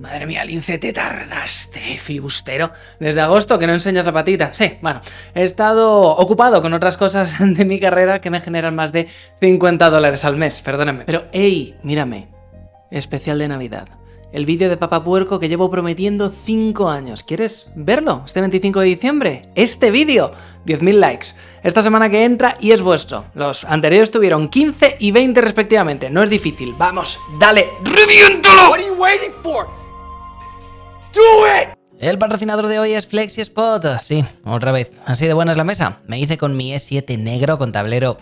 Madre mía, Lince, te tardaste, filibustero. Desde agosto que no enseñas la patita. Sí, bueno, he estado ocupado con otras cosas de mi carrera que me generan más de $50 al mes, perdónenme. Pero, hey, mírame, especial de Navidad. El vídeo de Papá Puerco que llevo prometiendo 5 años. ¿Quieres verlo? Este 25 de diciembre. Este vídeo. 10.000 likes. Esta semana que entra y es vuestro. Los anteriores tuvieron 15 y 20 respectivamente. No es difícil. Vamos, dale. ¡Reviéntalo! What are you waiting for? Do it! El patrocinador de hoy es FlexiSpot. Sí, otra vez. Así de buena es la mesa. Me hice con mi E7 negro con tablero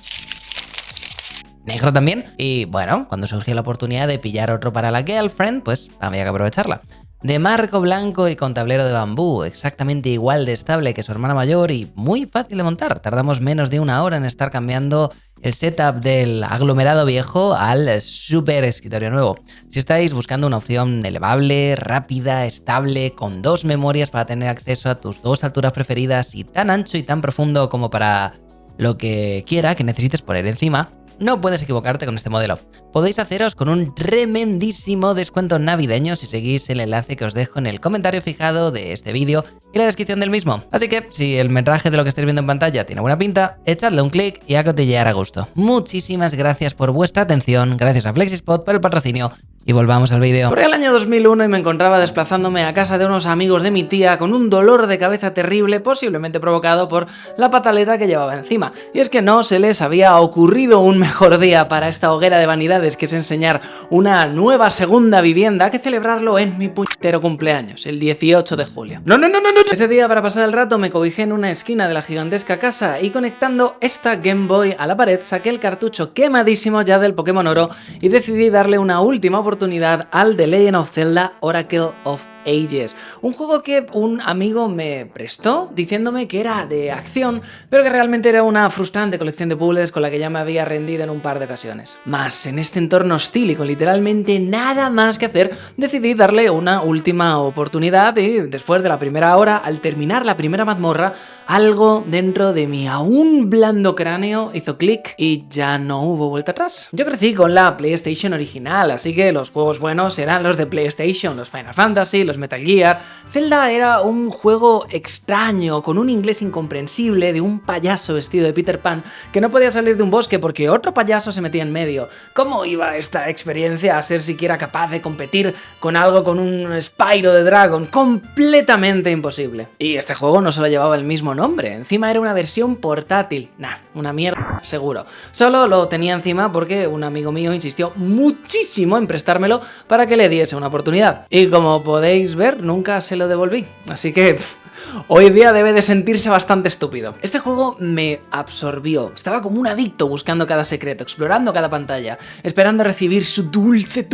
negro también. Y bueno, cuando surgió la oportunidad de pillar otro para la girlfriend, pues había que aprovecharla. De marco blanco y con tablero de bambú, exactamente igual de estable que su hermana mayor y muy fácil de montar. Tardamos menos de una hora en estar cambiando el setup del aglomerado viejo al super escritorio nuevo. Si estáis buscando una opción elevable, rápida, estable, con 2 memorias para tener acceso a tus 2 alturas preferidas y tan ancho y tan profundo como para lo que quiera que necesites poner encima, no puedes equivocarte con este modelo. Podéis haceros con un tremendísimo descuento navideño si seguís el enlace que os dejo en el comentario fijado de este vídeo y la descripción del mismo. Así que, si el metraje de lo que estáis viendo en pantalla tiene buena pinta, echadle un clic y a cotillear a gusto. Muchísimas gracias por vuestra atención, gracias a FlexiSpot por el patrocinio. Y volvamos al vídeo. Por el año 2001 y me encontraba desplazándome a casa de unos amigos de mi tía con un dolor de cabeza terrible, posiblemente provocado por la pataleta que llevaba encima. Y es que no se les había ocurrido un mejor día para esta hoguera de vanidades que es enseñar una nueva segunda vivienda que celebrarlo en mi puñetero cumpleaños, el 18 de julio. ¡No! Ese día, para pasar el rato, me cobijé en una esquina de la gigantesca casa y conectando esta Game Boy a la pared, saqué el cartucho quemadísimo ya del Pokémon Oro y decidí darle una última oportunidad al The Legend of Zelda Oracle of Ages, un juego que un amigo me prestó diciéndome que era de acción, pero que realmente era una frustrante colección de puzzles con la que ya me había rendido en un par de ocasiones. Más en este entorno hostil y con literalmente nada más que hacer, decidí darle una última oportunidad y después de la primera hora, al terminar la primera mazmorra, algo dentro de mi aún blando cráneo hizo clic y ya no hubo vuelta atrás. Yo crecí con la PlayStation original, así que los juegos buenos eran los de PlayStation, los Final Fantasy, los Metal Gear. Zelda era un juego extraño, con un inglés incomprensible de un payaso vestido de Peter Pan que no podía salir de un bosque porque otro payaso se metía en medio. ¿Cómo iba esta experiencia a ser siquiera capaz de competir con algo con un Spyro de Dragon? Completamente imposible. Y este juego no solo llevaba el mismo nombre, encima era una versión portátil. Nah, una mierda, seguro. Solo lo tenía encima porque un amigo mío insistió muchísimo en prestármelo para que le diese una oportunidad. Y como podéis ver, nunca se lo devolví. Así que hoy día debe de sentirse bastante estúpido. Este juego me absorbió. Estaba como un adicto buscando cada secreto, explorando cada pantalla, esperando recibir su dulce.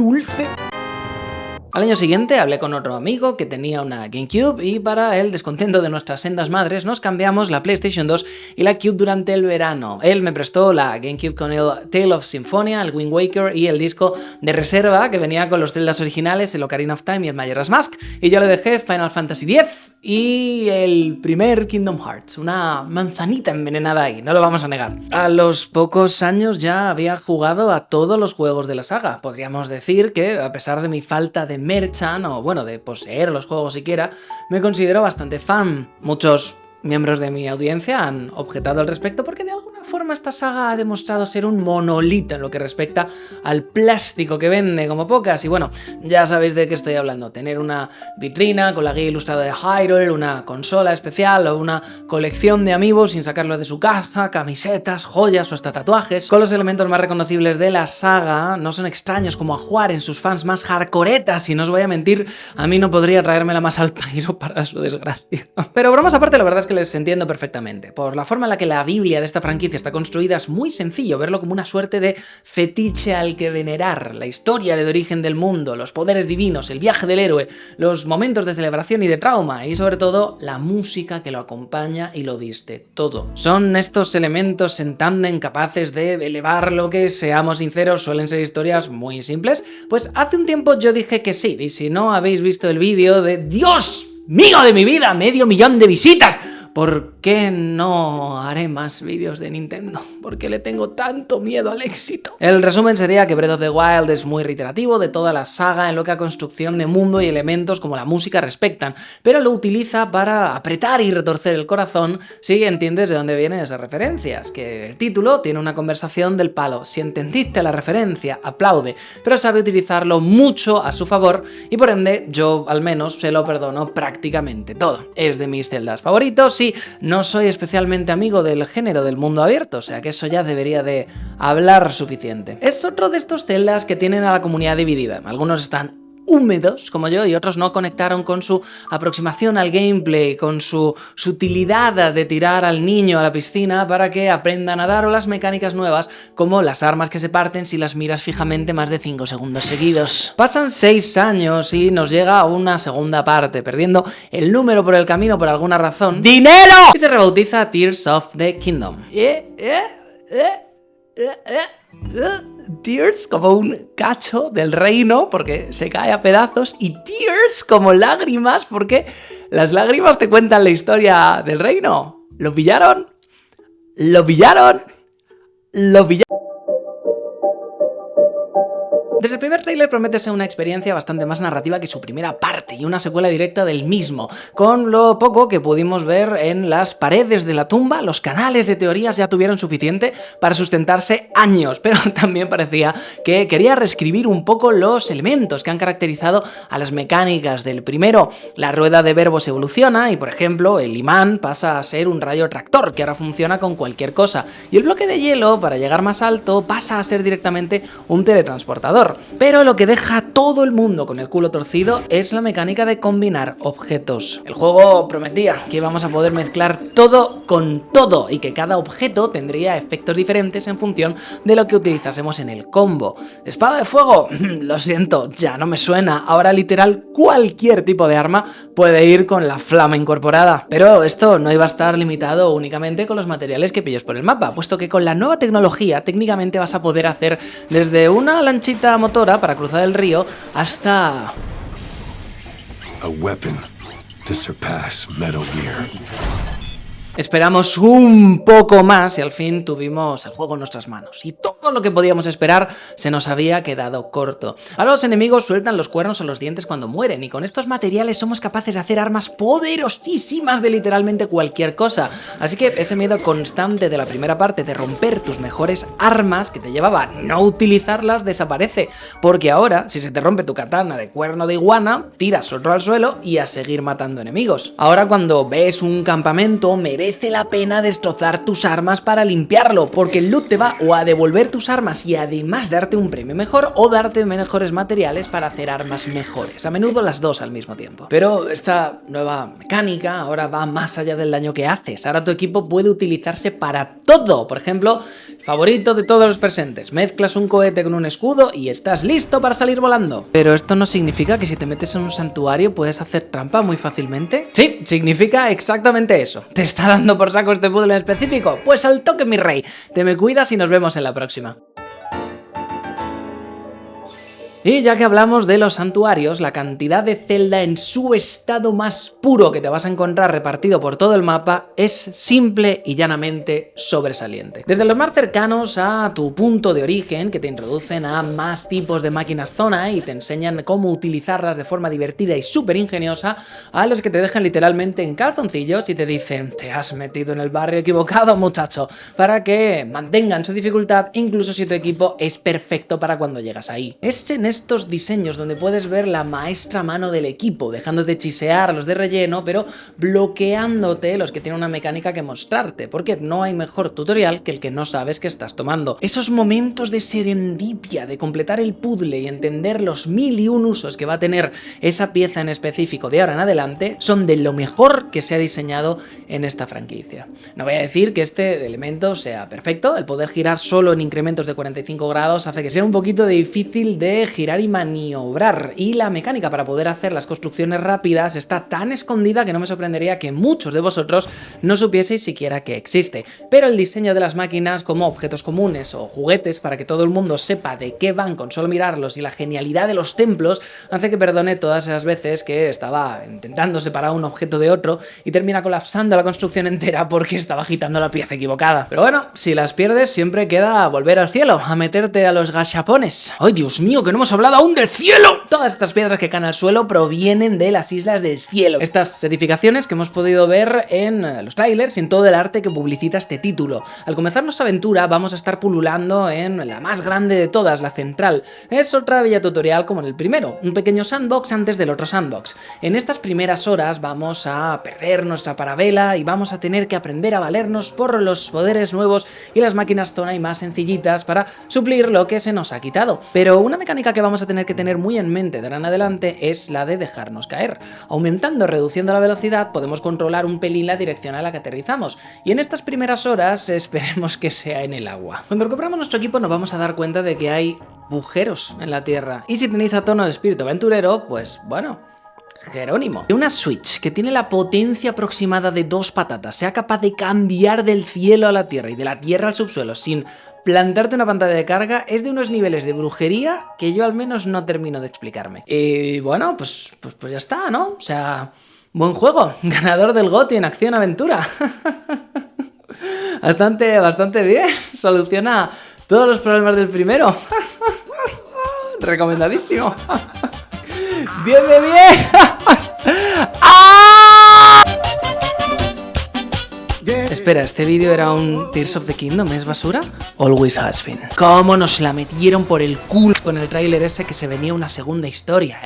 Al año siguiente hablé con otro amigo que tenía una GameCube y para el descontento de nuestras sendas madres nos cambiamos la PlayStation 2 y la Cube durante el verano. Él me prestó la GameCube con el Tale of Symphonia, el Wind Waker y el disco de reserva que venía con los Zeldas originales, el Ocarina of Time y el Majora's Mask, y yo le dejé Final Fantasy X y el primer Kingdom Hearts, una manzanita envenenada ahí, no lo vamos a negar. A los pocos años ya había jugado a todos los juegos de la saga. Podríamos decir que, a pesar de mi falta de merchan, o bueno, de poseer los juegos siquiera, me considero bastante fan. Muchos miembros de mi audiencia han objetado al respecto porque de alguna forma esta saga ha demostrado ser un monolito en lo que respecta al plástico que vende como pocas. Y bueno, ya sabéis de qué estoy hablando. Tener una vitrina con la guía ilustrada de Hyrule, una consola especial o una colección de amigos sin sacarlo de su caja, camisetas, joyas o hasta tatuajes, con los elementos más reconocibles de la saga, no son extraños como a jugar en sus fans más hardcoretas. Y no os voy a mentir, a mí no podría traérmela más al pairo para su desgracia. Pero bromas aparte, la verdad es que les entiendo perfectamente. Por la forma en la que la Biblia de esta franquicia está construida, es muy sencillo verlo como una suerte de fetiche al que venerar. La historia de origen del mundo, los poderes divinos, el viaje del héroe, los momentos de celebración y de trauma, y sobre todo la música que lo acompaña y lo viste. Todo. Son estos elementos en tándem capaces de elevar lo que, seamos sinceros, suelen ser historias muy simples. Pues hace un tiempo yo dije que sí, y si no habéis visto el vídeo de ¡Dios mío de mi vida! ¡Medio millón de visitas! ¿por qué no haré más vídeos de Nintendo? ¿Por qué le tengo tanto miedo al éxito? El resumen sería que Breath of the Wild es muy reiterativo de toda la saga en lo que a construcción de mundo y elementos como la música respectan, pero lo utiliza para apretar y retorcer el corazón si entiendes de dónde vienen esas referencias, que el título tiene una conversación del palo, si entendiste la referencia, aplaude, pero sabe utilizarlo mucho a su favor y por ende yo al menos se lo perdono prácticamente todo. Es de mis celdas favoritos y no soy especialmente amigo del género del mundo abierto, o sea que eso ya debería de hablar suficiente. Es otro de estos celdas que tienen a la comunidad dividida, algunos están húmedos como yo y otros no conectaron con su aproximación al gameplay, con su sutilidad de tirar al niño a la piscina para que aprenda a nadar o las mecánicas nuevas como las armas que se parten si las miras fijamente más de 5 segundos seguidos. Pasan 6 años y nos llega una segunda parte, perdiendo el número por el camino por alguna razón. ¡Dinero! Y se rebautiza Tears of the Kingdom. Tears como un cacho del reino porque se cae a pedazos y tears como lágrimas porque las lágrimas te cuentan la historia del reino. ¿Lo pillaron? ¿Lo pillaron? ¿Lo pillaron? Desde el primer tráiler promete ser una experiencia bastante más narrativa que su primera parte y una secuela directa del mismo. Con lo poco que pudimos ver en las paredes de la tumba, los canales de teorías ya tuvieron suficiente para sustentarse años, pero también parecía que quería reescribir un poco los elementos que han caracterizado a las mecánicas del primero. La rueda de verbos evoluciona y, por ejemplo, el imán pasa a ser un rayo tractor que ahora funciona con cualquier cosa, y el bloque de hielo, para llegar más alto, pasa a ser directamente un teletransportador. Pero lo que deja a todo el mundo con el culo torcido es la mecánica de combinar objetos. El juego prometía que íbamos a poder mezclar todo con todo y que cada objeto tendría efectos diferentes en función de lo que utilizásemos en el combo. ¿Espada de fuego? Lo siento, ya no me suena. Ahora literal cualquier tipo de arma puede ir con la flama incorporada. Pero esto no iba a estar limitado únicamente con los materiales que pilles por el mapa, puesto que con la nueva tecnología técnicamente vas a poder hacer desde una lanchita motora para cruzar el río hasta... A weapon to surpass Metal Gear. Esperamos un poco más y al fin tuvimos el juego en nuestras manos. Y todo lo que podíamos esperar se nos había quedado corto. Ahora los enemigos sueltan los cuernos o los dientes cuando mueren y con estos materiales somos capaces de hacer armas poderosísimas de literalmente cualquier cosa. Así que ese miedo constante de la primera parte de romper tus mejores armas que te llevaba a no utilizarlas desaparece. Porque ahora, si se te rompe tu katana de cuerno de iguana, tiras otro al suelo y a seguir matando enemigos. Ahora cuando ves un campamento, merece la pena destrozar tus armas para limpiarlo, porque el loot te va o a devolver tus armas y además darte un premio mejor o darte mejores materiales para hacer armas mejores, a menudo las dos al mismo tiempo. Pero esta nueva mecánica ahora va más allá del daño que haces. Ahora tu equipo puede utilizarse para todo. Por ejemplo, favorito de todos los presentes, mezclas un cohete con un escudo y estás listo para salir volando. Pero esto no significa que si te metes en un santuario puedes hacer trampa muy fácilmente. Sí, significa exactamente eso. ¿Te está dando por saco este puzzle en específico? Pues al toque, mi rey. Te me cuidas y nos vemos en la próxima. Y ya que hablamos de los santuarios, la cantidad de Zelda en su estado más puro que te vas a encontrar repartido por todo el mapa es simple y llanamente sobresaliente. Desde los más cercanos a tu punto de origen, que te introducen a más tipos de máquinas zona y te enseñan cómo utilizarlas de forma divertida y súper ingeniosa, a los que te dejan literalmente en calzoncillos y te dicen: te has metido en el barrio equivocado, muchacho, para que mantengan su dificultad incluso si tu equipo es perfecto para cuando llegas ahí. Es en estos diseños donde puedes ver la maestra mano del equipo, dejándote chisear los de relleno, pero bloqueándote los que tienen una mecánica que mostrarte, porque no hay mejor tutorial que el que no sabes que estás tomando. Esos momentos de serendipia, de completar el puzzle y entender los 1001 usos que va a tener esa pieza en específico de ahora en adelante, son de lo mejor que se ha diseñado en esta franquicia. No voy a decir que este elemento sea perfecto, el poder girar solo en incrementos de 45 grados hace que sea un poquito difícil de girar girar y maniobrar. Y la mecánica para poder hacer las construcciones rápidas está tan escondida que no me sorprendería que muchos de vosotros no supieseis siquiera que existe. Pero el diseño de las máquinas como objetos comunes o juguetes para que todo el mundo sepa de qué van con solo mirarlos y la genialidad de los templos hace que perdone todas esas veces que estaba intentando separar un objeto de otro y termina colapsando la construcción entera porque estaba agitando la pieza equivocada. Pero bueno, si las pierdes siempre queda volver al cielo, a meterte a los gachapones. ¡Ay, Dios mío, que no hemos hablado aún del cielo! Todas estas piedras que caen al suelo provienen de las islas del cielo. Estas edificaciones que hemos podido ver en los trailers y en todo el arte que publicita este título. Al comenzar nuestra aventura vamos a estar pululando en la más grande de todas, la central. Es otra villa tutorial como en el primero, un pequeño sandbox antes del otro sandbox. En estas primeras horas vamos a perder nuestra parabela y vamos a tener que aprender a valernos por los poderes nuevos y las máquinas zona y más sencillitas para suplir lo que se nos ha quitado. Pero una mecánica que vamos a tener que tener muy en mente de ahora en adelante es la de dejarnos caer. Aumentando o reduciendo la velocidad podemos controlar un pelín la dirección a la que aterrizamos y en estas primeras horas esperemos que sea en el agua. Cuando recuperamos nuestro equipo nos vamos a dar cuenta de que hay agujeros en la tierra y si tenéis a tono de espíritu aventurero, pues bueno, Jerónimo. Una Switch que tiene la potencia aproximada de 2 patatas, sea capaz de cambiar del cielo a la tierra y de la tierra al subsuelo sin plantarte una pantalla de carga, es de unos niveles de brujería que yo al menos no termino de explicarme. Y bueno, pues ya está, ¿no? O sea, buen juego, ganador del GOTY en acción-aventura. Bastante bien, soluciona todos los problemas del primero. Recomendadísimo. 10 de 10. ¡Ah! Espera, ¿este vídeo era un Tears of the Kingdom? ¿Es basura? Always has been. ¿Cómo nos la metieron por el culo con el tráiler ese que se venía una segunda historia,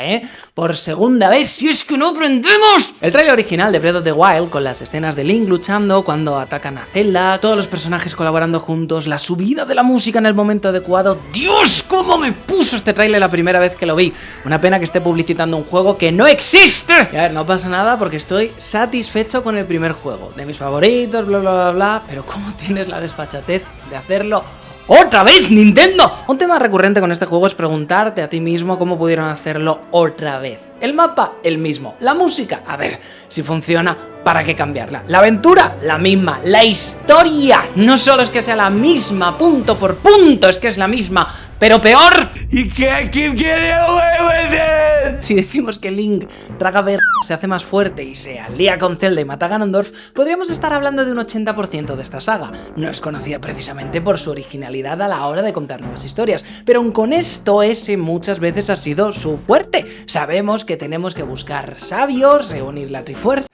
Por segunda vez, si es que no aprendemos. El tráiler original de Breath of the Wild, con las escenas de Link luchando cuando atacan a Zelda, todos los personajes colaborando juntos, la subida de la música en el momento adecuado. ¡Dios, cómo me puso este tráiler la primera vez que lo vi! Una pena que esté publicitando un juego que no existe. Y a ver, no pasa nada porque estoy satisfecho con el primer juego. De mis favoritos, bla bla bla bla, pero ¿cómo tienes la desfachatez de hacerlo otra vez, Nintendo? Un tema recurrente con este juego es preguntarte a ti mismo cómo pudieron hacerlo otra vez. El mapa, el mismo. La música, a ver, si funciona, ¿para qué cambiarla? La aventura, la misma. La historia, no solo es que sea la misma, punto por punto, es que es la misma, pero peor. You can't keep getting away with it! Si decimos que Link traga ver, se hace más fuerte y se alía con Zelda y mata a Ganondorf, podríamos estar hablando de un 80% de esta saga. No es conocida precisamente por su originalidad a la hora de contar nuevas historias, pero aun con esto ese muchas veces ha sido su fuerte. Sabemos que tenemos que buscar sabios, reunir la Trifuerza.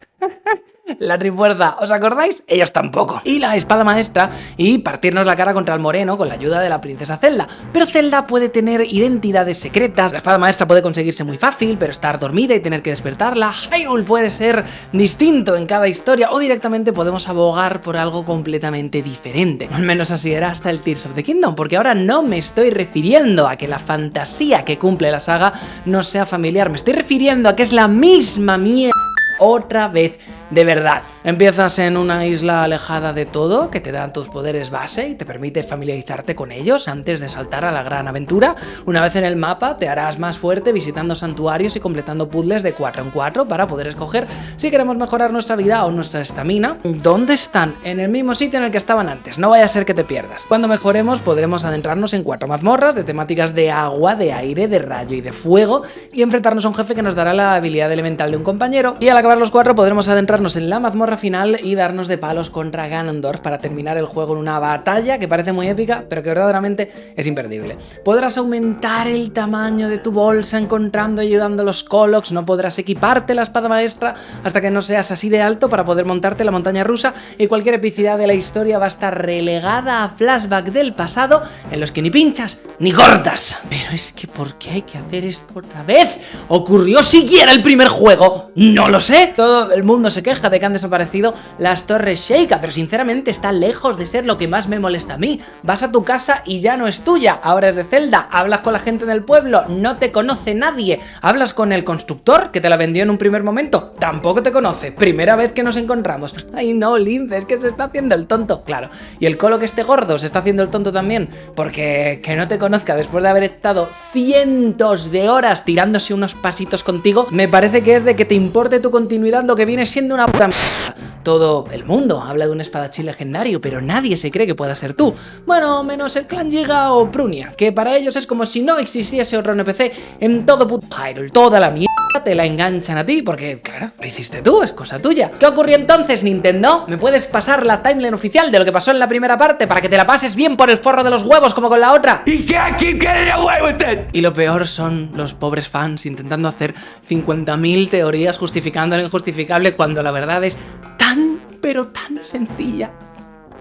La Trifuerza, ¿os acordáis? Ellos tampoco. Y la espada maestra y partirnos la cara contra el moreno con la ayuda de la princesa Zelda. Pero Zelda puede tener identidades secretas, la espada maestra puede conseguirse muy fácil, pero estar dormida y tener que despertarla. Hyrule puede ser distinto en cada historia o directamente podemos abogar por algo completamente diferente. Al menos así era hasta el Tears of the Kingdom, porque ahora no me estoy refiriendo a que la fantasía que cumple la saga no sea familiar, me estoy refiriendo a que es la misma mierda otra vez. De verdad, empiezas en una isla alejada de todo, que te dan tus poderes base y te permite familiarizarte con ellos antes de saltar a la gran aventura. Una vez en el mapa te harás más fuerte visitando santuarios y completando puzzles de 4 en 4 para poder escoger si queremos mejorar nuestra vida o nuestra estamina. ¿Dónde están? En el mismo sitio en el que estaban antes, no vaya a ser que te pierdas. Cuando mejoremos podremos adentrarnos en 4 mazmorras de temáticas de agua, de aire, de rayo y de fuego y enfrentarnos a un jefe que nos dará la habilidad elemental de un compañero y al acabar los 4 podremos adentrarnos en la mazmorra final y darnos de palos contra Ganondorf para terminar el juego en una batalla que parece muy épica, pero que verdaderamente es imperdible. Podrás aumentar el tamaño de tu bolsa encontrando y ayudando a los Colocs, no podrás equiparte la espada maestra hasta que no seas así de alto para poder montarte la montaña rusa y cualquier epicidad de la historia va a estar relegada a flashback del pasado en los que ni pinchas ni cortas. Pero es que ¿por qué hay que hacer esto otra vez? ¿Ocurrió siquiera el primer juego? No lo sé. Todo el mundo se queja de que han desaparecido las torres Sheikah, pero sinceramente está lejos de ser lo que más me molesta a mí. Vas a tu casa y ya no es tuya, ahora es de Zelda. Hablas con la gente del pueblo, no te conoce nadie. Hablas con el constructor que te la vendió en un primer momento, tampoco te conoce. Primera vez que nos encontramos. Ay no, Lince, es que se está haciendo el tonto. Claro, y el colo que esté gordo se está haciendo el tonto también, porque que no te conozca después de haber estado cientos de horas tirándose unos pasitos contigo, me parece que es de que te importe tu continuidad lo que viene siendo una puta mierda. Todo el mundo habla de un espadachín legendario, pero nadie se cree que pueda ser tú. Bueno, menos el clan Yiga o Prunia, que para ellos es como si no existiese otro NPC en todo puto Hyrule. Toda la mierda te la enganchan a ti, porque claro, lo hiciste tú, es cosa tuya. ¿Qué ocurrió entonces, Nintendo? ¿Me puedes pasar la timeline oficial de lo que pasó en la primera parte para que te la pases bien por el forro de los huevos como con la otra? He can't keep getting away with it! Y lo peor son los pobres fans intentando hacer 50.000 teorías justificando lo injustificable cuando la verdad es tan, pero tan sencilla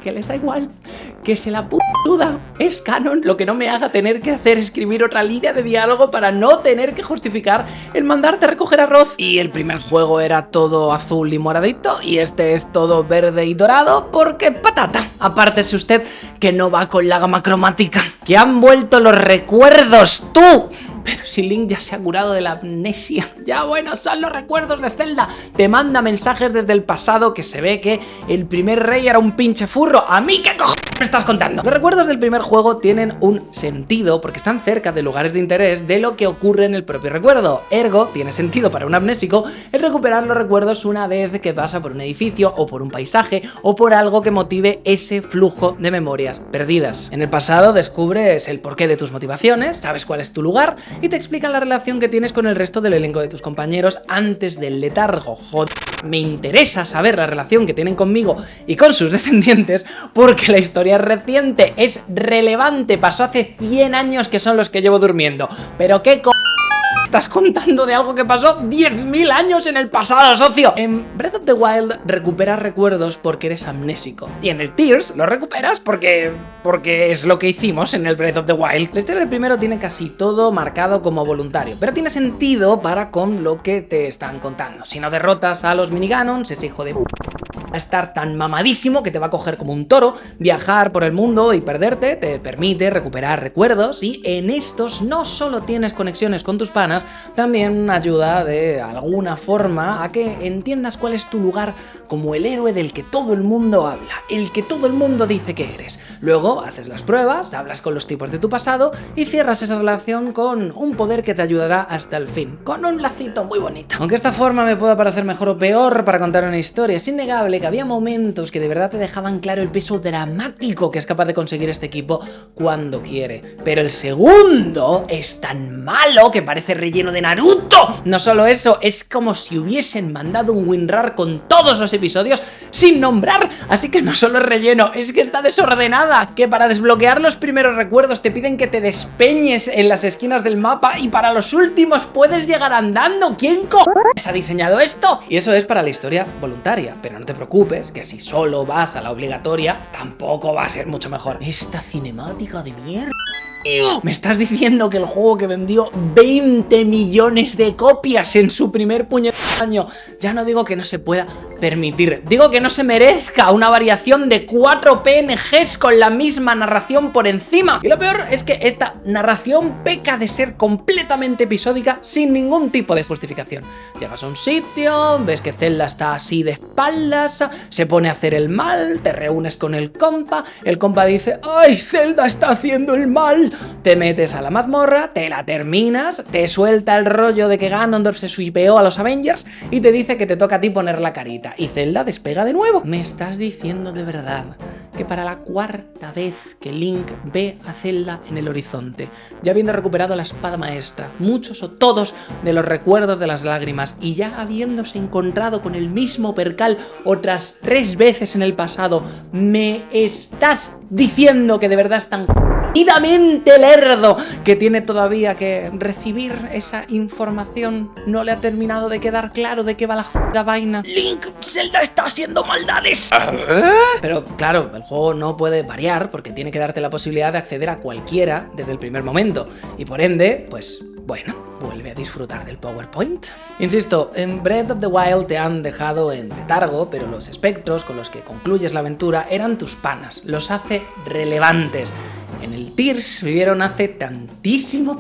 que les da igual, que se la puta es canon. Lo que no me haga tener que hacer escribir otra línea de diálogo para no tener que justificar el mandarte a recoger arroz. Y el primer juego era todo azul y moradito y este es todo verde y dorado porque patata. Apártese usted que no va con la gama cromática. Que han vuelto los recuerdos, tú. Pero si Link ya se ha curado de la amnesia. Ya bueno, son los recuerdos de Zelda. Te manda mensajes desde el pasado que se ve que el primer rey era un pinche furro. ¿A mí qué cojones me estás contando? Los recuerdos del primer juego tienen un sentido porque están cerca de lugares de interés de lo que ocurre en el propio recuerdo. Ergo, tiene sentido para un amnésico el recuperar los recuerdos una vez que pasa por un edificio o por un paisaje o por algo que motive ese flujo de memorias perdidas. En el pasado descubres el porqué de tus motivaciones, sabes cuál es tu lugar y te explican la relación que tienes con el resto del elenco de tus compañeros antes del letargo. Joder, me interesa saber la relación que tienen conmigo y con sus descendientes porque la historia es reciente, es relevante, pasó hace 100 años que son los que llevo durmiendo. Pero qué estás contando de algo que pasó 10.000 años en el pasado, socio. En Breath of the Wild recuperas recuerdos porque eres amnésico. Y en el Tears lo recuperas porque es lo que hicimos en el Breath of the Wild. La historia del primero tiene casi todo marcado como voluntario, pero tiene sentido para con lo que te están contando. Si no derrotas a los miniganons, ese hijo de va a estar tan mamadísimo que te va a coger como un toro. Viajar por el mundo y perderte te permite recuperar recuerdos y en estos no solo tienes conexiones con tus panas, también ayuda de alguna forma a que entiendas cuál es tu lugar como el héroe del que todo el mundo habla, el que todo el mundo dice que eres. Luego haces las pruebas, hablas con los tipos de tu pasado y cierras esa relación con un poder que te ayudará hasta el fin, con un lacito muy bonito. Aunque esta forma me pueda parecer mejor o peor para contar una historia, es innegable que había momentos que de verdad te dejaban claro el peso dramático que es capaz de conseguir este equipo cuando quiere. Pero el segundo es tan malo que parece relleno de Naruto. No solo eso, es como si hubiesen mandado un WinRAR con todos los episodios sin nombrar. Así que no solo es relleno, es que está desordenada. Que para desbloquear los primeros recuerdos te piden que te despeñes en las esquinas del mapa y para los últimos puedes llegar andando. ¿Quién cojones ha diseñado esto? Y eso es para la historia voluntaria, pero no te preocupes, que si solo vas a la obligatoria, tampoco va a ser mucho mejor. Esta cinemática de mierda. Me estás diciendo que el juego que vendió 20 millones de copias en su primer año, ya no digo que no se pueda permitir, digo que no se merezca una variación de 4 PNGs con la misma narración por encima. Y lo peor es que esta narración peca de ser completamente episódica sin ningún tipo de justificación. Llegas a un sitio, ves que Zelda está así de espaldas, se pone a hacer el mal, te reúnes con el compa dice: ¡ay, Zelda está haciendo el mal! Te metes a la mazmorra, te la terminas, te suelta el rollo de que Ganondorf se swipeó a los Avengers y te dice que te toca a ti poner la carita y Zelda despega de nuevo. ¿Me estás diciendo de verdad que para la 4ª vez que Link ve a Zelda en el horizonte, ya habiendo recuperado la espada maestra, muchos o todos de los recuerdos de las lágrimas y ya habiéndose encontrado con el mismo percal otras 3 veces en el pasado, me estás diciendo que de verdad están jodidamente lerdo que tiene todavía que recibir esa información. No le ha terminado de quedar claro de qué va la jodida vaina. Link, Zelda está haciendo maldades. Pero claro, el juego no puede variar porque tiene que darte la posibilidad de acceder a cualquiera desde el primer momento. Y por ende, pues bueno, vuelve a disfrutar del PowerPoint. Insisto, en Breath of the Wild te han dejado en letargo, pero los espectros con los que concluyes la aventura eran tus panas, los hace relevantes. En el Tears vivieron hace tantísimo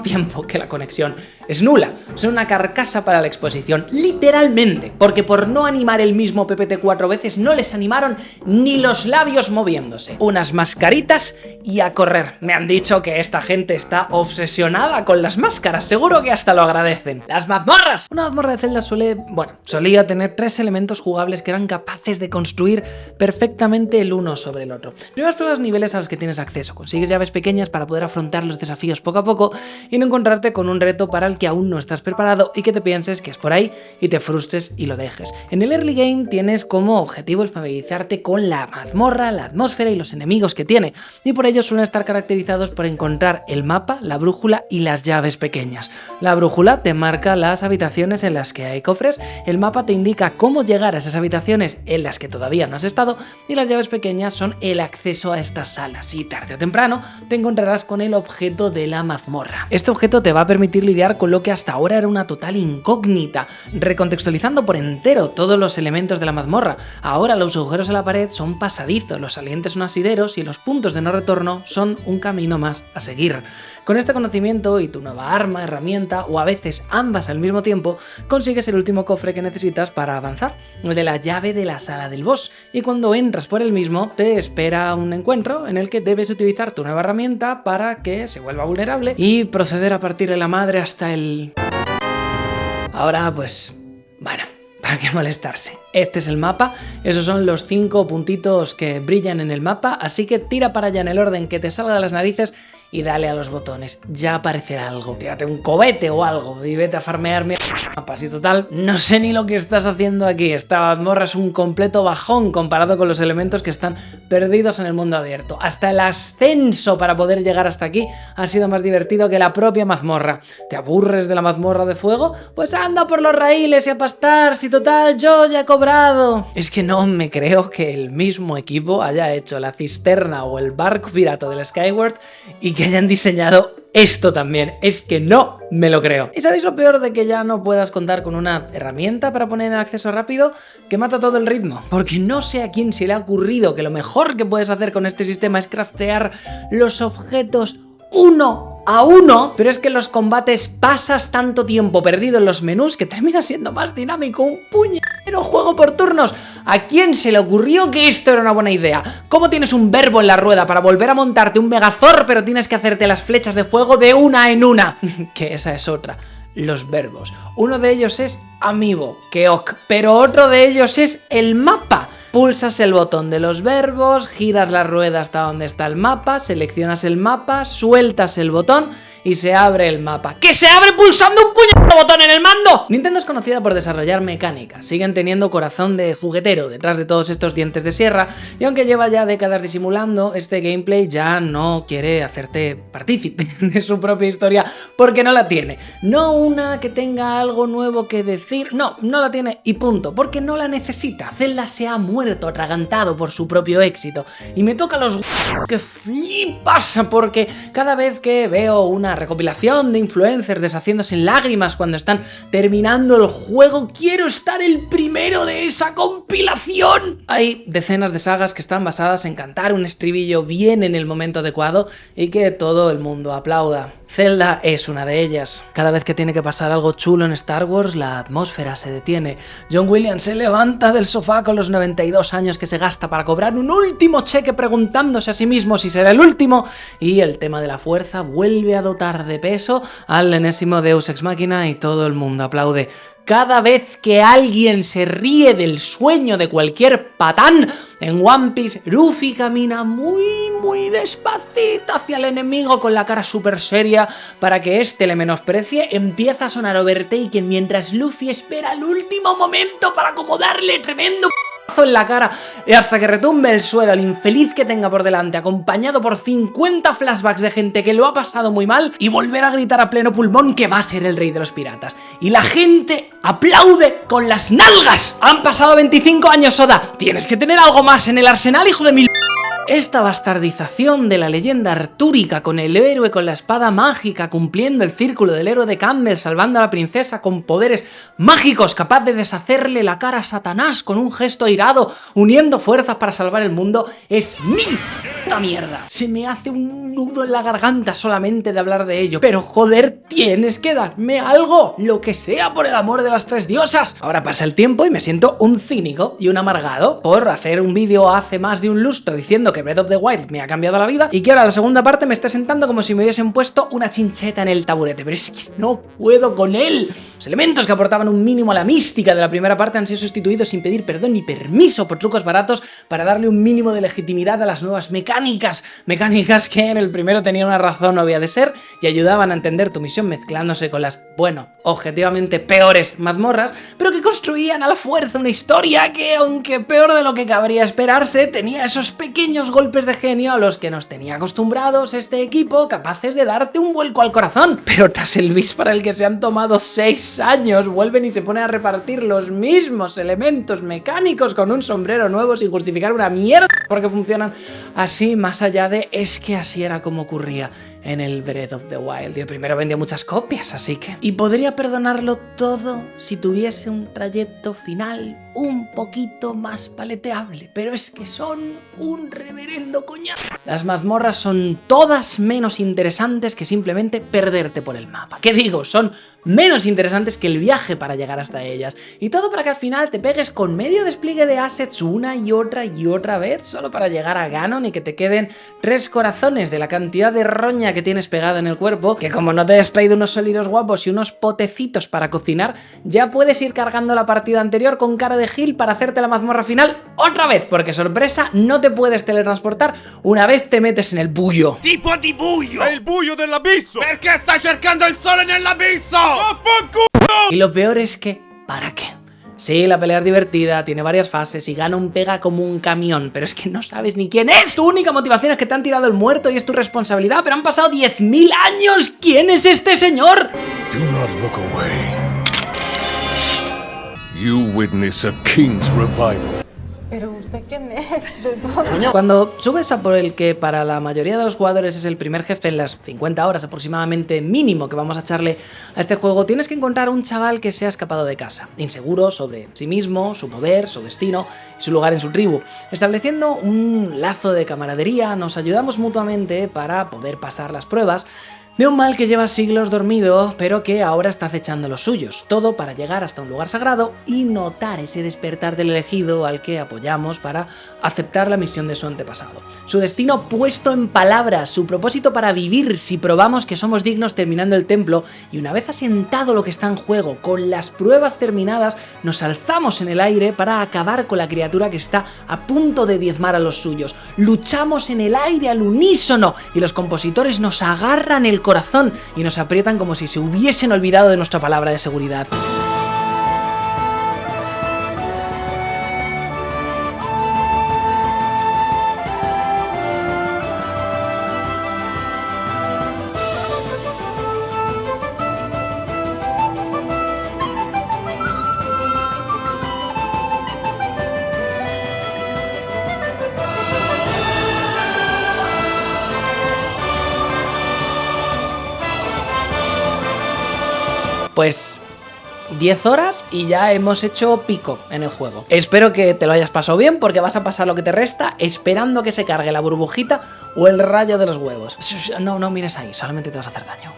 tiempo que la conexión es nula. Son una carcasa para la exposición, literalmente, porque por no animar el mismo PPT 4 veces no les animaron ni los labios moviéndose. Unas mascaritas y a correr. Me han dicho que esta gente está obsesionada con las máscaras, seguro que hasta lo agradecen. ¡Las mazmorras! Una mazmorra de Zelda solía tener 3 elementos jugables que eran capaces de construir perfectamente el uno sobre el otro. Primero explora los niveles a los que tienes acceso. Consigues llaves pequeñas para poder afrontar los desafíos poco a poco y no encontrarte con un reto para el que aún no estás preparado y que te pienses que es por ahí y te frustres y lo dejes. En el early game tienes como objetivo el familiarizarte con la mazmorra, la atmósfera y los enemigos que tiene, y por ello suelen estar caracterizados por encontrar el mapa, la brújula y las llaves pequeñas. La brújula te marca las habitaciones en las que hay cofres, el mapa te indica cómo llegar a esas habitaciones en las que todavía no has estado y las llaves pequeñas son el acceso a estas salas, y tarde o temprano te encontrarás con el objeto de la mazmorra. Este objeto te va a permitir lidiar con lo que hasta ahora era una total incógnita, recontextualizando por entero todos los elementos de la mazmorra. Ahora los agujeros en la pared son pasadizos, los salientes son asideros y los puntos de no retorno son un camino más a seguir. Con este conocimiento y tu nueva arma, herramienta o a veces ambas al mismo tiempo, consigues el último cofre que necesitas para avanzar, el de la llave de la sala del boss, y cuando entras por el mismo te espera un encuentro en el que debes utilizar tu nueva herramienta para que se vuelva vulnerable y proceder a partirle la madre hasta el... Ahora pues... bueno... ¿para qué molestarse? Este es el mapa, esos son los 5 puntitos que brillan en el mapa, así que tira para allá en el orden que te salga de las narices y dale a los botones, ya aparecerá algo. Tírate un cohete o algo y vete a farmear mapas y total, no sé ni lo que estás haciendo aquí. Esta mazmorra es un completo bajón comparado con los elementos que están perdidos en el mundo abierto. Hasta el ascenso para poder llegar hasta aquí ha sido más divertido que la propia mazmorra. ¿Te aburres de la mazmorra de fuego? Pues anda por los raíles y a pastar, si total yo ya he cobrado. Es que no me creo que el mismo equipo haya hecho la cisterna o el barco pirata del Skyward y que hayan diseñado esto también. Es que no me lo creo. ¿Y sabéis lo peor de que ya no puedas contar con una herramienta para poner en acceso rápido? Que mata todo el ritmo. Porque no sé a quién se le ha ocurrido que lo mejor que puedes hacer con este sistema es craftear los objetos uno a uno, pero es que en los combates pasas tanto tiempo perdido en los menús que termina siendo más dinámico. Un puñetero juego por turnos. ¿A quién se le ocurrió que esto era una buena idea? ¿Cómo tienes un verbo en la rueda para volver a montarte un Megazord, pero tienes que hacerte las flechas de fuego de una en una? Que esa es otra. Los verbos. Uno de ellos es amiibo, que ok, pero otro de ellos es el mapa. Pulsas el botón de los verbos, giras la rueda hasta donde está el mapa, seleccionas el mapa, sueltas el botón y se abre el mapa. ¡Que se abre pulsando un puñetero botón en el mando! Nintendo es conocida por desarrollar mecánica, siguen teniendo corazón de juguetero detrás de todos estos dientes de sierra, y aunque lleva ya décadas disimulando, este gameplay ya no quiere hacerte partícipe de su propia historia porque no la tiene. No una que tenga algo nuevo que decir, no la tiene y punto, porque no la necesita. Zelda se ha muerto atragantado por su propio éxito y me toca los que flipas porque cada vez que veo una recopilación de influencers deshaciéndose en lágrimas cuando están terminando el juego, quiero estar el primero de esa compilación. Hay decenas de sagas que están basadas en cantar un estribillo bien en el momento adecuado y que todo el mundo aplauda. Zelda es una de ellas. Cada vez que tiene que pasar algo chulo en Star Wars, la atmósfera se detiene. John Williams se levanta del sofá con los 92 años que se gasta para cobrar un último cheque preguntándose a sí mismo si será el último, y el tema de la fuerza vuelve a dotar de peso al enésimo Deus Ex Machina y todo el mundo aplaude. Cada vez que alguien se ríe del sueño de cualquier patán, en One Piece, Luffy camina muy despacito hacia el enemigo con la cara súper seria para que éste le menosprecie. Empieza a sonar Overtaken mientras Luffy espera el último momento para como darle tremendo en la cara y hasta que retumbe el suelo el infeliz que tenga por delante, acompañado por 50 flashbacks de gente que lo ha pasado muy mal, y volver a gritar a pleno pulmón que va a ser el rey de los piratas. Y la gente aplaude con las nalgas. Han pasado 25 años, Oda. Tienes que tener algo más en el arsenal, hijo de mil... Esta bastardización de la leyenda artúrica, con el héroe con la espada mágica cumpliendo el círculo del héroe de Campbell, salvando a la princesa con poderes mágicos, capaz de deshacerle la cara a Satanás con un gesto airado, uniendo fuerzas para salvar el mundo, es mi puta mierda. Se me hace un nudo en la garganta solamente de hablar de ello. Pero joder, tienes que darme algo, lo que sea, por el amor de las tres diosas. Ahora pasa el tiempo y me siento un cínico y un amargado por hacer un vídeo hace más de un lustro diciendo que Breath of the Wild me ha cambiado la vida y que ahora la segunda parte me está sentando como si me hubiesen puesto una chincheta en el taburete. Pero es que no puedo con él. Los elementos que aportaban un mínimo a la mística de la primera parte han sido sustituidos sin pedir perdón ni permiso por trucos baratos para darle un mínimo de legitimidad a las nuevas mecánicas. Mecánicas que en el primero tenían una razón obvia de ser y ayudaban a entender tu misión mezclándose con las, bueno, objetivamente peores mazmorras, pero que construían a la fuerza una historia que, aunque peor de lo que cabría esperarse, tenía esos pequeños golpes de genio a los que nos tenía acostumbrados este equipo, capaces de darte un vuelco al corazón. Pero tras el bis para el que se han tomado 6 años, vuelven y se ponen a repartir los mismos elementos mecánicos con un sombrero nuevo sin justificar una mierda porque funcionan así, más allá de es que así era como ocurría en el Breath of the Wild. Y el primero vendió muchas copias, así que... Y podría perdonarlo todo si tuviese un trayecto final un poquito más paleteable, pero es que son un reverendo coñazo. Las mazmorras son todas menos interesantes que simplemente perderte por el mapa. ¿Qué digo? Son menos interesantes que el viaje para llegar hasta ellas. Y todo para que al final te pegues con medio despliegue de assets una y otra vez, solo para llegar a Ganon y que te queden 3 corazones de la cantidad de roña que tienes pegada en el cuerpo, que como no te hayas traído unos sólidos guapos y unos potecitos para cocinar, ya puedes ir cargando la partida anterior con cara de gil para hacerte la mazmorra final otra vez, porque sorpresa, no te puedes teletransportar una vez te metes en el buio. Tipo di buio! È il buio dell'abisso! Perché stai cercando il sole nell'abisso? Y lo peor es que, ¿para qué? Sí, la pelea es divertida, tiene varias fases y Ganon pega como un camión, pero es que no sabes ni quién es. Tu única motivación es que te han tirado el muerto y es tu responsabilidad, pero han pasado 10.000 años. ¿Quién es este señor? Do not look away. You witness a king's revival. ¿Pero usted quién es? De todo. Cuando subes a por el que para la mayoría de los jugadores es el primer jefe en las 50 horas aproximadamente mínimo que vamos a echarle a este juego, tienes que encontrar un chaval que se ha escapado de casa, inseguro sobre sí mismo, su poder, su destino y su lugar en su tribu. Estableciendo un lazo de camaradería, nos ayudamos mutuamente para poder pasar las pruebas de un mal que lleva siglos dormido, pero que ahora está acechando los suyos. Todo para llegar hasta un lugar sagrado y notar ese despertar del elegido al que apoyamos para aceptar la misión de su antepasado. Su destino puesto en palabras, su propósito para vivir si probamos que somos dignos terminando el templo, y una vez asentado lo que está en juego, con las pruebas terminadas, nos alzamos en el aire para acabar con la criatura que está a punto de diezmar a los suyos. Luchamos en el aire al unísono y los compositores nos agarran el corazón y nos aprietan como si se hubiesen olvidado de nuestra palabra de seguridad. Pues 10 horas y ya hemos hecho pico en el juego. Espero que te lo hayas pasado bien porque vas a pasar lo que te resta esperando que se cargue la burbujita o el rayo de los huevos. No mires ahí, solamente te vas a hacer daño.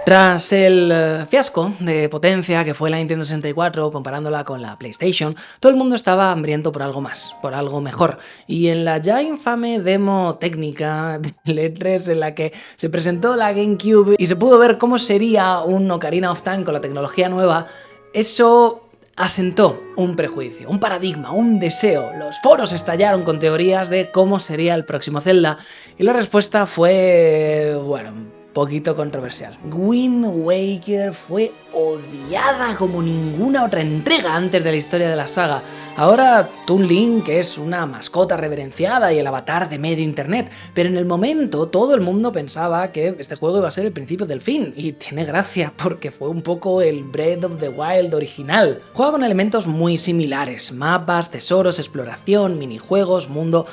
Tras el fiasco de potencia que fue la Nintendo 64 comparándola con la PlayStation, todo el mundo estaba hambriento por algo más, por algo mejor. Y en la ya infame demo técnica del E3 en la que se presentó la GameCube y se pudo ver cómo sería un Ocarina of Time con la tecnología nueva, eso asentó un prejuicio, un paradigma, un deseo. Los foros estallaron con teorías de cómo sería el próximo Zelda y la respuesta fue, bueno, poquito controversial. Wind Waker fue odiada como ninguna otra entrega antes de la historia de la saga. Ahora Toon Link es una mascota reverenciada y el avatar de medio internet, pero en el momento todo el mundo pensaba que este juego iba a ser el principio del fin, y tiene gracia porque fue un poco el Breath of the Wild original. Juega con elementos muy similares: mapas, tesoros, exploración, minijuegos, mundo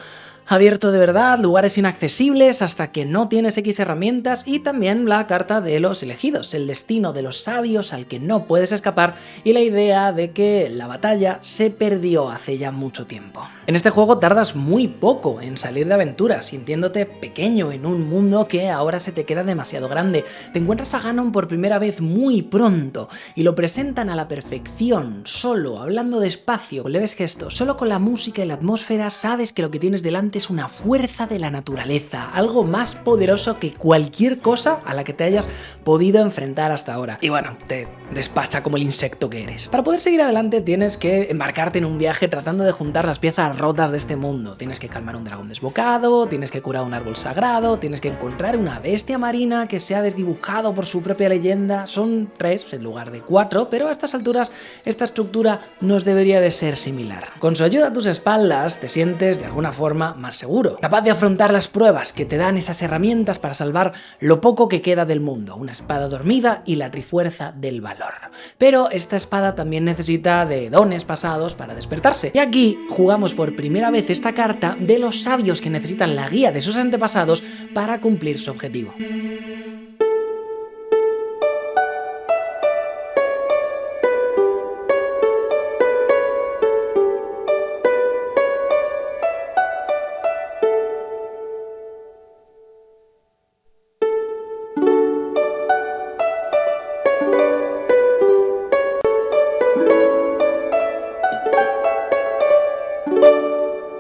abierto de verdad, lugares inaccesibles hasta que no tienes X herramientas, y también la carta de los elegidos, el destino de los sabios al que no puedes escapar, y la idea de que la batalla se perdió hace ya mucho tiempo. En este juego tardas muy poco en salir de aventura, sintiéndote pequeño en un mundo que ahora se te queda demasiado grande. Te encuentras a Ganon por primera vez muy pronto y lo presentan a la perfección, solo, hablando despacio, con leves gestos, solo con la música y la atmósfera sabes que lo que tienes delante es una fuerza de la naturaleza, algo más poderoso que cualquier cosa a la que te hayas podido enfrentar hasta ahora. Y bueno, te despacha como el insecto que eres. Para poder seguir adelante tienes que embarcarte en un viaje tratando de juntar las piezas rotas de este mundo. Tienes que calmar un dragón desbocado, tienes que curar un árbol sagrado, tienes que encontrar una bestia marina que se ha desdibujado por su propia leyenda. Son 3 en lugar de 4, pero a estas alturas esta estructura nos debería de ser similar. Con su ayuda a tus espaldas te sientes de alguna forma más seguro, capaz de afrontar las pruebas que te dan esas herramientas para salvar lo poco que queda del mundo, una espada dormida y la trifuerza del valor. Pero esta espada también necesita de dones pasados para despertarse, y aquí jugamos por primera vez esta carta de los sabios que necesitan la guía de sus antepasados para cumplir su objetivo.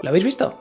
¿Lo habéis visto?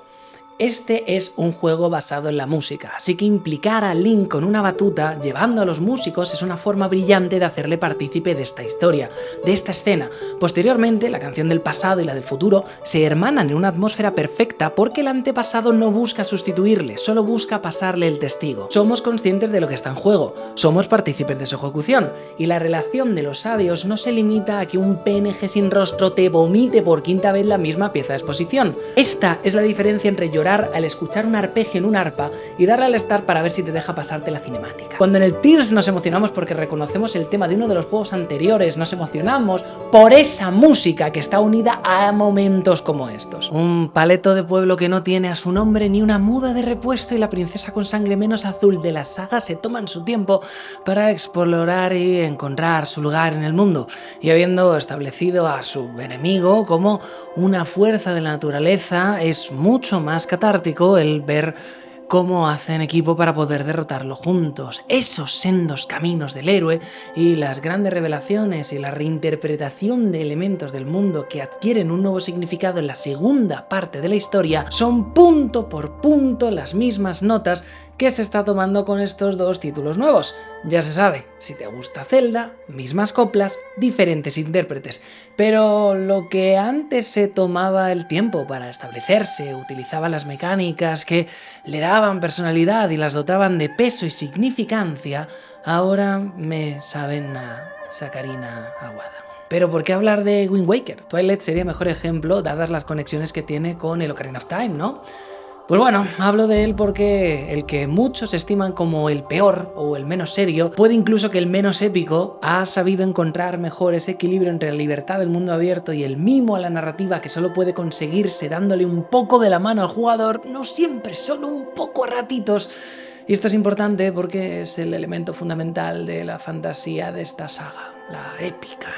Este es un juego basado en la música, así que implicar a Link con una batuta, llevando a los músicos, es una forma brillante de hacerle partícipe de esta historia, de esta escena. Posteriormente, la canción del pasado y la del futuro se hermanan en una atmósfera perfecta porque el antepasado no busca sustituirle, solo busca pasarle el testigo. Somos conscientes de lo que está en juego, somos partícipes de su ejecución, y la relación de los sabios no se limita a que un PNG sin rostro te vomite por quinta vez la misma pieza de exposición. Esta es la diferencia entre llorar al escuchar un arpegio en un arpa y darle al start para ver si te deja pasarte la cinemática. Cuando en el Tears nos emocionamos porque reconocemos el tema de uno de los juegos anteriores, nos emocionamos por esa música que está unida a momentos como estos. Un paleto de pueblo que no tiene a su nombre ni una muda de repuesto, y la princesa con sangre menos azul de la saga se toman su tiempo para explorar y encontrar su lugar en el mundo, y habiendo establecido a su enemigo como una fuerza de la naturaleza, es mucho más catártico el ver cómo hacen equipo para poder derrotarlo juntos. Esos sendos caminos del héroe y las grandes revelaciones y la reinterpretación de elementos del mundo que adquieren un nuevo significado en la segunda parte de la historia son punto por punto las mismas notas que se está tomando con estos dos títulos nuevos. Ya se sabe, si te gusta Zelda, mismas coplas, diferentes intérpretes. Pero lo que antes se tomaba el tiempo para establecerse, utilizaba las mecánicas que le daban personalidad y las dotaban de peso y significancia, ahora me saben a sacarina aguada. Pero ¿por qué hablar de Wind Waker? Twilight sería mejor ejemplo dadas las conexiones que tiene con el Ocarina of Time, ¿no? Pues bueno, hablo de él porque el que muchos estiman como el peor o el menos serio, puede incluso que el menos épico, ha sabido encontrar mejor ese equilibrio entre la libertad del mundo abierto y el mimo a la narrativa que solo puede conseguirse dándole un poco de la mano al jugador, no siempre, solo un poco a ratitos. Y esto es importante porque es el elemento fundamental de la fantasía de esta saga, la épica.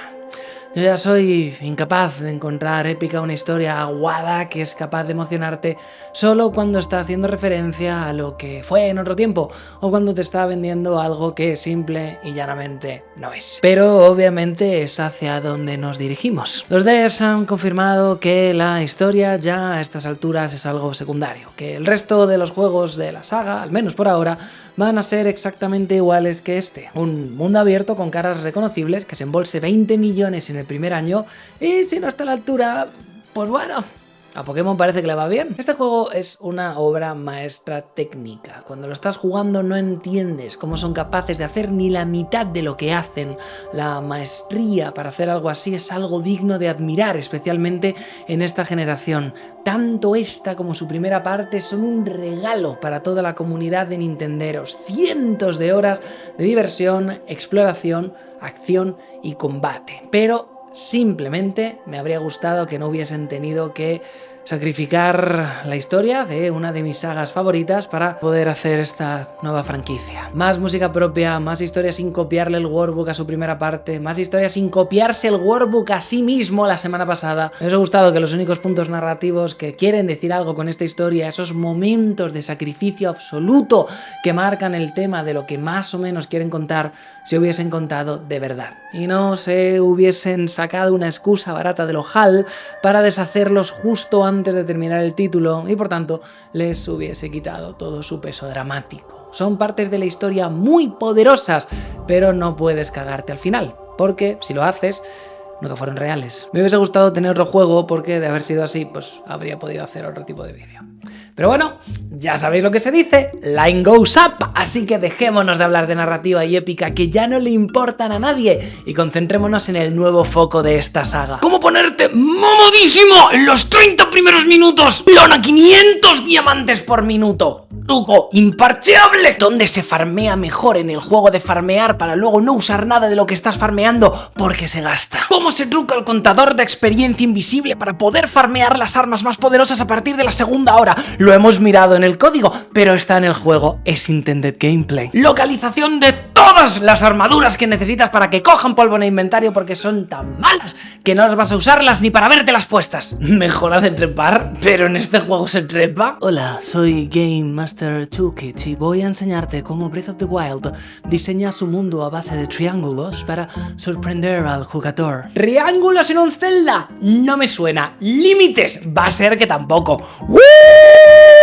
Yo ya soy incapaz de encontrar épica una historia aguada que es capaz de emocionarte solo cuando está haciendo referencia a lo que fue en otro tiempo o cuando te está vendiendo algo que simple y llanamente no es. Pero obviamente es hacia donde nos dirigimos. Los devs han confirmado que la historia ya a estas alturas es algo secundario, que el resto de los juegos de la saga, al menos por ahora, van a ser exactamente iguales que este. Un mundo abierto con caras reconocibles que se embolse 20 millones en el primer año, y si no está a la altura, pues bueno, a Pokémon parece que le va bien. Este juego es una obra maestra técnica. Cuando lo estás jugando no entiendes cómo son capaces de hacer ni la mitad de lo que hacen. La maestría para hacer algo así es algo digno de admirar, especialmente en esta generación. Tanto esta como su primera parte son un regalo para toda la comunidad de nintenderos. Cientos de horas de diversión, exploración, acción y combate. Pero simplemente me habría gustado que no hubiesen tenido que sacrificar la historia de una de mis sagas favoritas para poder hacer esta nueva franquicia. Más música propia, más historia sin copiarle el workbook a su primera parte, más historia sin copiarse el workbook a sí mismo la semana pasada. Me ha gustado que los únicos puntos narrativos que quieren decir algo con esta historia, esos momentos de sacrificio absoluto que marcan el tema de lo que más o menos quieren contar, se hubiesen contado de verdad. Y no se hubiesen sacado una excusa barata de lo HAL para deshacerlos justo antes de terminar el título y por tanto les hubiese quitado todo su peso dramático. Son partes de la historia muy poderosas, pero no puedes cagarte al final, porque si lo haces, nunca fueron reales. Me hubiese gustado tener otro juego porque de haber sido así, pues habría podido hacer otro tipo de vídeo. Pero bueno, ya sabéis lo que se dice, line goes up, así que dejémonos de hablar de narrativa y épica que ya no le importan a nadie y concentrémonos en el nuevo foco de esta saga. ¿Cómo ponerte mamadísimo en los 30 primeros minutos? ¡Lona 500 diamantes por minuto! Truco imparcheable, donde se farmea mejor en el juego de farmear para luego no usar nada de lo que estás farmeando porque se gasta. ¿Cómo se truca el contador de experiencia invisible para poder farmear las armas más poderosas a partir de la segunda hora? Lo hemos mirado en el código, pero está en el juego, es intended gameplay. Localización de todas las armaduras que necesitas para que cojan polvo en el inventario porque son tan malas que no las vas a usarlas ni para vértelas puestas. Mejora de trepar, pero en este juego se trepa. Hola, soy Game Master Toolkit y voy a enseñarte cómo Breath of the Wild diseña su mundo a base de triángulos para sorprender al jugador. ¿Triángulos en un Zelda? No me suena. ¿Límites? Va a ser que tampoco.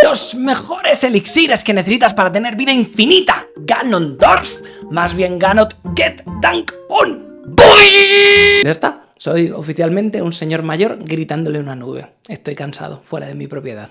Los mejores elixires que necesitas para tener vida infinita. Ganondorf. Más bien Ganot Get Dank On Boy. Ya está. Soy oficialmente un señor mayor gritándole a una nube. Estoy cansado, fuera de mi propiedad.